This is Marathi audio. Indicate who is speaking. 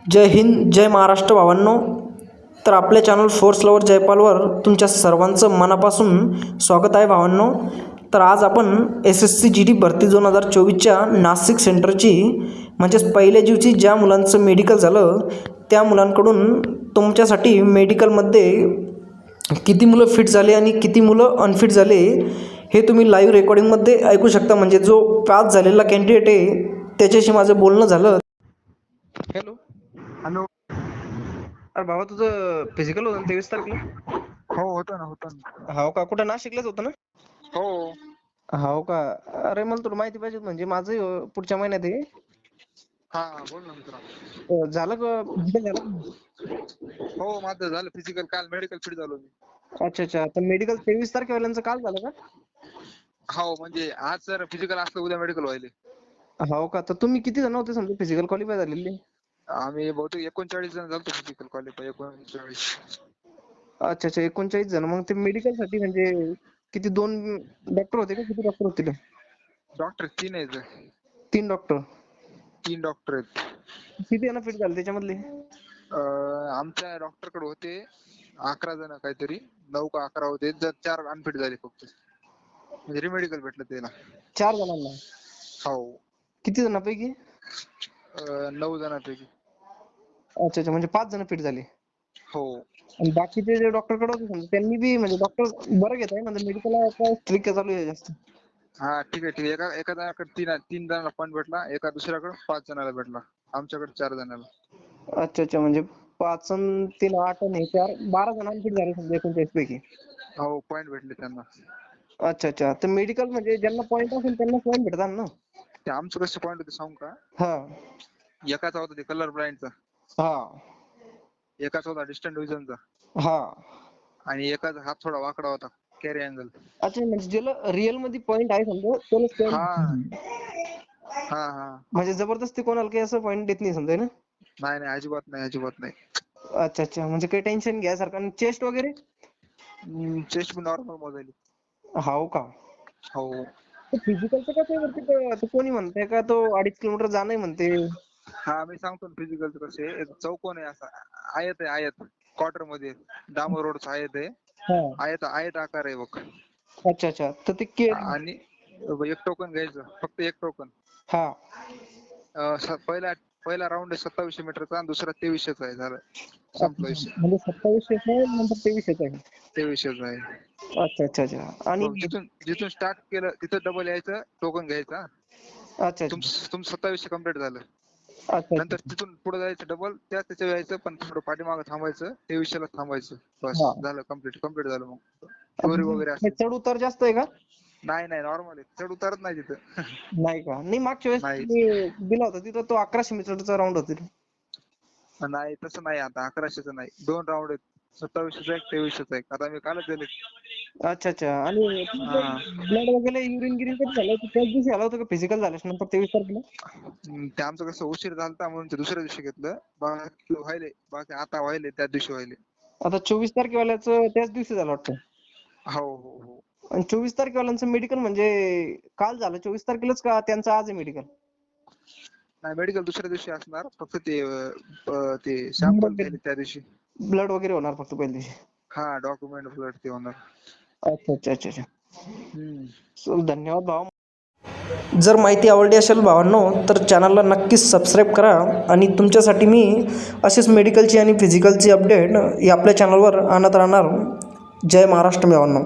Speaker 1: जय हिंद, जय महाराष्ट्र भावांनो. तर आपल्या चॅनल फोर्स लवर जयपालवर तुमच्या सर्वांचं मनापासून स्वागत आहे भावांनो. तर आज आपण SSC GD भरती 2024च्या नाशिक सेंटरची म्हणजेच पहिल्या जीवची ज्या मुलांचं मेडिकल झालं त्या मुलांकडून तुमच्यासाठी मेडिकलमध्ये किती मुलं फिट झाले आणि किती मुलं अनफिट झाले हे तुम्ही लाईव्ह रेकॉर्डिंगमध्ये ऐकू शकता. म्हणजे जो पास झालेला कॅन्डिडेट आहे त्याच्याशी माझं बोलणं झालं. Hello
Speaker 2: hello.
Speaker 1: अरे भावा, तुझं फिजिकल होतं ना 23 तारखेला?
Speaker 2: हो होतं ना.
Speaker 1: हो का? कुठं नाशिकलाच होतं ना?
Speaker 2: हो.
Speaker 1: हो का? अरे मला तुला माहिती पाहिजे, म्हणजे माझं पुढच्या महिन्यात आहे.
Speaker 2: हा बोल ना मित्रा.
Speaker 1: झालं का physical झालं का?
Speaker 2: हो माझं झालं फिजिकल, काल मेडिकल फिट झालो मी.
Speaker 1: अच्छा. तर मेडिकल 23 तारखेवाल्यांचं काल झालं का?
Speaker 2: हो म्हणजे आज जर फिजिकल असलं उद्या मेडिकल व्हायले.
Speaker 1: हो का? तर तुम्ही किती जण होते समजा फिजिकल क्वालिफाय झालेले?
Speaker 2: आम्ही बहुतेक 39 जण झालतो फिजिकल क्वालिफाय. 39.
Speaker 1: अच्छा. 39 जण. मग ते मेडिकल साठी म्हणजे किती, 2 डॉक्टर होते का? किती डॉक्टर होते?
Speaker 2: डॉक्टर 3 आहेत.
Speaker 1: 3 डॉक्टर.
Speaker 2: 3 डॉक्टर आहेत.
Speaker 1: किती जण फिट झाले त्याच्यामधले?
Speaker 2: आमच्या डॉक्टर कडे होते 11 जण काहीतरी, 9 का 11 होते. 4 अनफिट झाले फक्त. म्हणजे रिमेडिकल भेटलं त्याला.
Speaker 1: 4 जणांना?
Speaker 2: हो.
Speaker 1: किती जणांपैकी?
Speaker 2: 9 जणांपैकी.
Speaker 1: अच्छा. म्हणजे 5 जण फिट झाले.
Speaker 2: हो.
Speaker 1: आणि बाकीचे जे डॉक्टर कडे होते समजा त्यांनी बी म्हणजे डॉक्टर बरं घेत आहे म्हणजे मेडिकल काय स्ट्रिक्ट चालू आहे जास्त?
Speaker 2: हा ठीक आहे. एका जणाकडे 3 जणांना पॉईंट भेटला, एका दुसऱ्याकडे 5 जणांना भेटला, आमच्याकडे 4 जणांना.
Speaker 1: अच्छा. म्हणजे 5 आणि 3 8 आणि 4 12 जणांना फिट झाले समजा 39 पैकी.
Speaker 2: हो पॉईंट भेटले त्यांना.
Speaker 1: अच्छा. तर मेडिकल म्हणजे ज्यांना पॉईंट असेल त्यांना पॉईंट भेटतात ना?
Speaker 2: ते आमचं कसं पॉईंट होते सांगू का?
Speaker 1: हा.
Speaker 2: एकाचा होता ते कलर ब्लाइंडचा,
Speaker 1: हा.
Speaker 2: एकाचा होता डिस्टंट विजनचा,
Speaker 1: हा.
Speaker 2: आणि एकाचा हात थोडा वाकडा होता, कॅरी अँगल.
Speaker 1: अच्छा. म्हणजे ज्याला रिअल मध्ये पॉईंट आहे समजा त्यालाच
Speaker 2: हा
Speaker 1: पॉईंट.
Speaker 2: हा.
Speaker 1: म्हणजे जबरदस्ती कोणाला काही असं पॉईंट देत नाही समजा ना?
Speaker 2: नाही अजिबात नाही.
Speaker 1: अच्छा. म्हणजे काही टेन्शन घ्यासारखं. आणि चेस्ट वगैरे?
Speaker 2: चेस्ट पण नॉर्मल मोजायली.
Speaker 1: हो का?
Speaker 2: हो.
Speaker 1: फिजिकलचं कसं आहे वरती, तो कोणी म्हणतंय का तो 2.5 किलोमीटर जाणं म्हणते?
Speaker 2: हा मी सांगतो फिजिकलचं कसं आहे. एक चौकोन आहे असा, आयत क्वार्टर मध्ये, डांबर रोडचा आयत आहे.
Speaker 1: हा.
Speaker 2: आयत आकार आहे बघ.
Speaker 1: अच्छा. तर ते
Speaker 2: आणि एक टोकन घ्यायचं, फक्त एक टोकन.
Speaker 1: हा.
Speaker 2: पहिला राऊंड आहे 2700 मीटरचा आणि दुसरा 2300चा आहे. झालं, संपला विषय.
Speaker 1: म्हणजे 2700 आहे नंतर 2300 आहे.
Speaker 2: 2300चा आहे.
Speaker 1: अच्छा. आणि
Speaker 2: मग जिथून स्टार्ट केलं तिथं डबल यायचं, टोकन घ्यायचा.
Speaker 1: अच्छा.
Speaker 2: तुमचं 2700 कम्प्लीट झालं.
Speaker 1: अच्छा.
Speaker 2: नंतर तिथून पुढे जायचं डबल, त्याच्या यायचं पण थोडं पाठीमागं थांबायचं, 2300ला थांबायचं. बस
Speaker 1: हा.
Speaker 2: झालं, कम्प्लीट झालं. मग फ्लोरी वगैरे
Speaker 1: हे
Speaker 2: असते.
Speaker 1: चढ उतार जास्त आहे का?
Speaker 2: नाही नॉर्मल आहे, चढ उतारत नाही तिथं.
Speaker 1: नाही का? नाही, मागच्या वेळेस
Speaker 2: नाही
Speaker 1: तुम्ही दिला होता तिथं तो 1100 मीटरचा राऊंड होता.
Speaker 2: नाही तसं नाही. आता 1100चं नाही, 2 राऊंड आहेत. 2700चा एक, 2300चा एक. आता मी कालच दिले.
Speaker 1: अच्छा. आणि
Speaker 2: हा.
Speaker 1: ब्लड वगैरे युरिन गिरिन कधी झालं होतं? त्याच दिवशी आलं होतं का फिजिकल झाल्याच्या नंतर 23 तारखेला?
Speaker 2: ते आमचं कसं उशीर झालता म्हणून ते दुसऱ्या दिवशी घेतलं. बाकी आता व्हायले, त्या दिवशी व्हायले.
Speaker 1: आता 24 तारखेवाल्याचं त्याच दिवशी झालं वाटतं.
Speaker 2: हो.
Speaker 1: आणि 24 तारखेवाल्यांचं मेडिकल म्हणजे काल झालं 24 तारखेलाच का त्यांचं आज आहे मेडिकल?
Speaker 2: नाही मेडिकल दुसऱ्या दिवशी असणार, फक्त ते सॅम्पल घ्यायले त्या दिवशी.
Speaker 1: ब्लड वगैरे होणार फक्त पहिल्या दिवशी?
Speaker 2: हा डॉक्युमेंट ब्लड ते होणार.
Speaker 1: अच्छा. धन्यवाद भाऊ. जर माहिती आवडली असेल भावांनो तर चॅनलला नक्कीच सबस्क्राईब करा. आणि तुमच्यासाठी मी असेच मेडिकलची आणि फिजिकलची अपडेट आपल्या चॅनलवर आणत राहणार. जय महाराष्ट्र भावांनो.